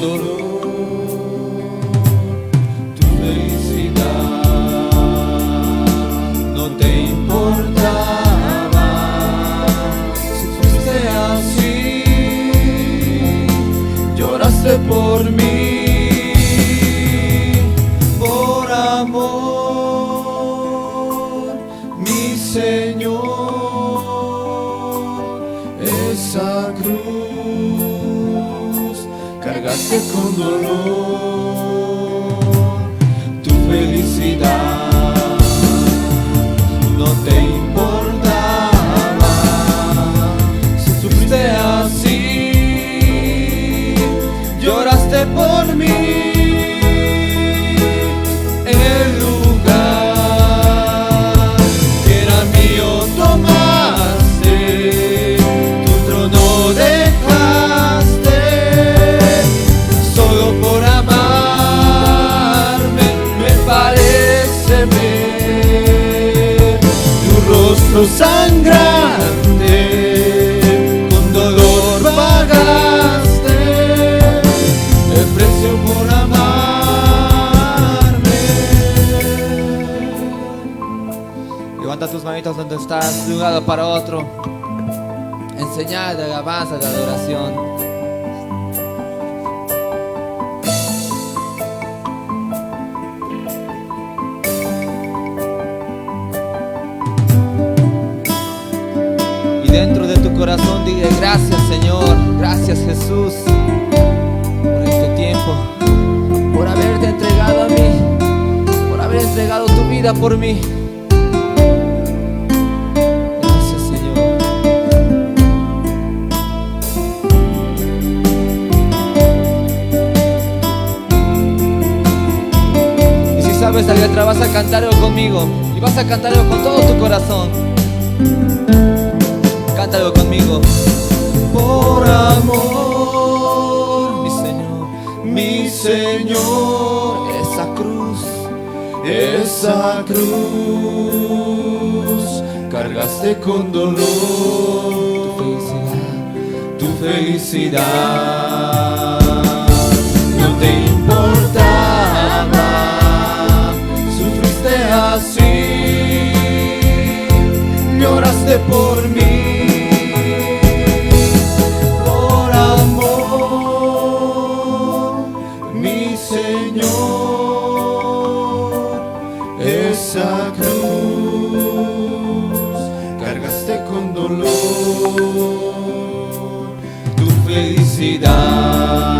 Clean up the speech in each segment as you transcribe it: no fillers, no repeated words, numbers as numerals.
dolor. Tu felicidad no te importaba. Si fuiste así, lloraste por mí. Por amor, mi Señor, esa cruz cargaste con dolor. Tu felicidad no te importaba. Si sufriste así, lloraste por mí. El lugar que era mío tomaste, tu trono dejaste, solo por amarme. Me parece ver tu rostro sangrante, con dolor pagaste el precio por amarme. Levanta tus manitos donde estás, de un lado para otro, en señal de alabanza, de adoración. Y dentro de tu corazón dile: gracias, Señor, gracias, Jesús, por este tiempo, por haberte entregado a mí, por haber entregado tu vida por mí. Gracias, Señor. Y si sabes la letra, vas a cantarlo conmigo, y vas a cantarlo con todo tu corazón. Cántalo conmigo. Por amor, mi Señor, esa cruz cargaste con dolor. Tu felicidad no te importaba. Sufriste así, lloraste por mí. Esa cruz cargaste con dolor. Tu felicidad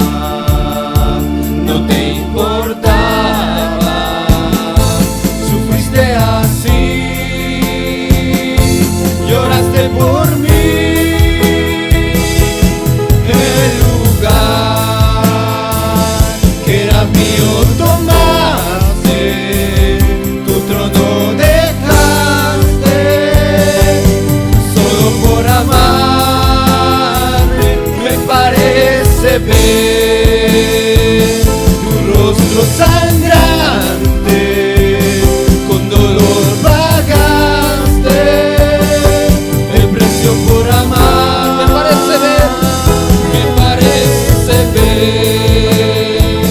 no te importaba. Sufriste así, lloraste por mí. El lugar que era mío tomaste, tu trono dejaste, solo por amarme. Me parece ver tu rostro sangrante, con dolor pagaste el precio por amar. Me parece ver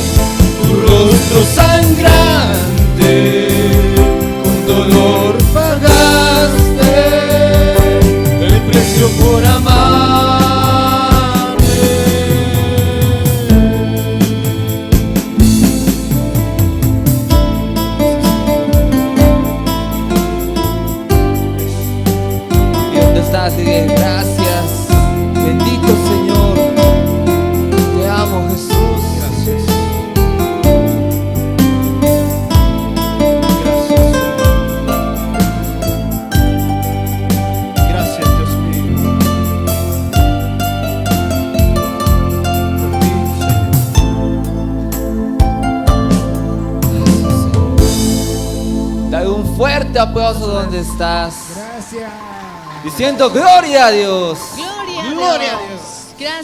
tu rostro sangrante, dolor pagaste el precio por amarme. ¿Y dónde estás? Dile: gracias, bendito Señor, te amo, Jesús. Gracias. Fuerte aplauso donde estás. Gracias. Diciendo gloria a Dios. Gloria a Dios. Gloria a Dios. Gracias.